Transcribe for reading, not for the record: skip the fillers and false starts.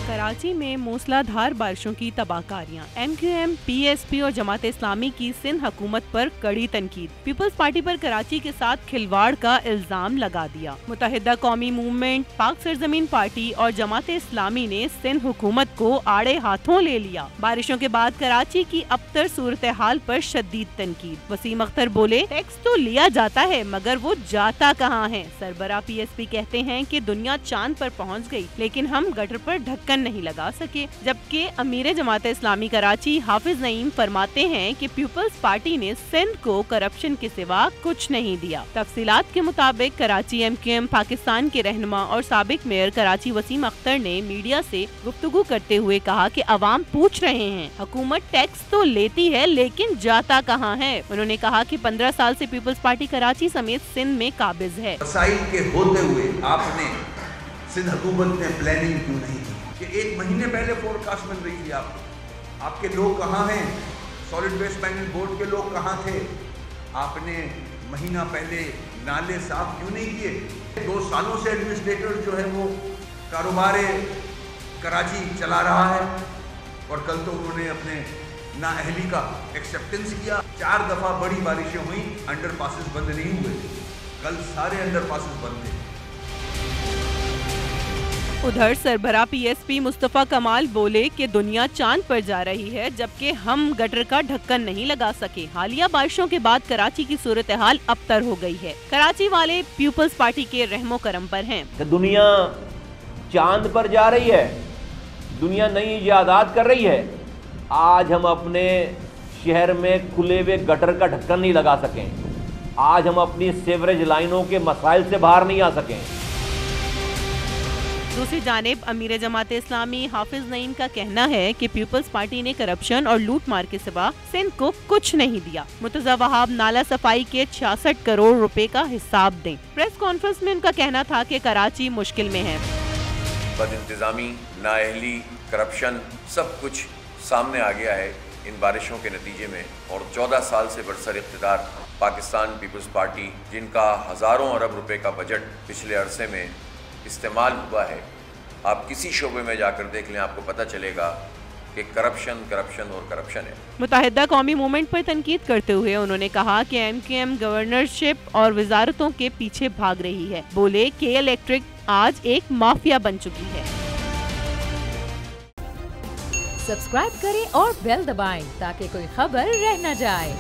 कराची में मूसलाधार बारिशों की तबाहकारियां। MQM, PSP और जमात इस्लामी की सिंध हुकूमत पर कड़ी तनकीद। पीपल्स पार्टी पर कराची के साथ खिलवाड़ का इल्जाम लगा दिया। मुत्तहिदा कौमी मूवमेंट, पाक सरजमीन पार्टी और जमात इस्लामी ने सिंध हुकूमत को आड़े हाथों ले लिया। बारिशों के बाद कराची की अबतर सूरत हाल पर शदीद तनकीद। वसीम अख्तर बोले, टैक्स तो लिया जाता है मगर वो जाता कहाँ है। सरबराह PSP कहते हैं कि दुनिया चांद पर पहुँच गई लेकिन हम गटर पर ढक्कन नहीं लगा सके। जबकि अमीर जमात इस्लामी कराची हाफिज नईम फरमाते हैं कि पीपल्स पार्टी ने सिंध को करप्शन के सिवा कुछ नहीं दिया। तफसीलात के मुताबिक कराची MQM पाकिस्तान के रहनुमा और साबिक मेयर कराची वसीम अख्तर ने मीडिया से गुफ्तगू करते हुए कहा कि अवाम पूछ रहे हैं हुकूमत टैक्स तो लेती है लेकिन जाता कहाँ है। उन्होंने कहा कि 15 साल से पीपल्स पार्टी कराची समेत सिंध में काबिज है। वसाइल के होते हुए आपने सिंध हुकूमत ने प्लानिंग क्यों नहीं की कि 1 महीने पहले फोरकास्ट मिल रही थी आपको। आपके लोग कहाँ हैं? सॉलिड वेस्ट मैनेजमेंट बोर्ड के लोग कहाँ थे? आपने महीना पहले नाले साफ क्यों नहीं किए? 2 सालों से एडमिनिस्ट्रेटर जो है वो कारोबार कराची चला रहा है और कल तो उन्होंने अपने नाअहली का एक्सेप्टेंस किया। 4 दफा बड़ी बारिशें हुई, अंडर पासेस बंद नहीं हुए। कल सारे अंडर पासेस बंद थे। उधर सरबराह PSP मुस्तफ़ा कमाल बोले कि दुनिया चांद पर जा रही है जबकि हम गटर का ढक्कन नहीं लगा सके। हालिया बारिशों के बाद कराची की सूरत हाल अबतर हो गई है। कराची वाले पीपल्स पार्टी के रहमो करम पर हैं। दुनिया चांद पर जा रही है, दुनिया नई इजादात कर रही है। आज हम अपने शहर में खुले हुए गटर का ढक्कन नहीं लगा सकें, आज हम अपनी सीवरेज लाइनों के मसाइल से बाहर नहीं आ सकें। दूसरी जानिब अमीर जमात इस्लामी हाफिज नईम का कहना है कि पीपल्स पार्टी ने करप्शन और लूट मार के सिवा सिंध को कुछ नहीं दिया। मुर्तजा वहाब नाला सफाई के 66 करोड़ रुपए का हिसाब दें। प्रेस कॉन्फ्रेंस में उनका कहना था कि कराची मुश्किल में है। बदइंतजामी, नाअहली, करप्शन सब कुछ सामने आ गया है इन बारिशों के नतीजे में। और 14 साल से बरसर इक़्तिदार पाकिस्तान पीपल्स पार्टी, जिनका हज़ारों अरब रुपए का बजट पिछले अरसे में इस्तेमाल हुआ है, आप किसी शोबे में जाकर देख लें, आपको पता चलेगा कि करप्शन और करप्शन है। मुत्तहिदा कौमी मूवमेंट पर तनकीद करते हुए उन्होंने कहा कि MQM गवर्नरशिप और वजारतों के पीछे भाग रही है। बोले कि इलेक्ट्रिक आज एक माफिया बन चुकी है। सब्सक्राइब करें और बेल दबाएं ताकि कोई खबर रह न जाए।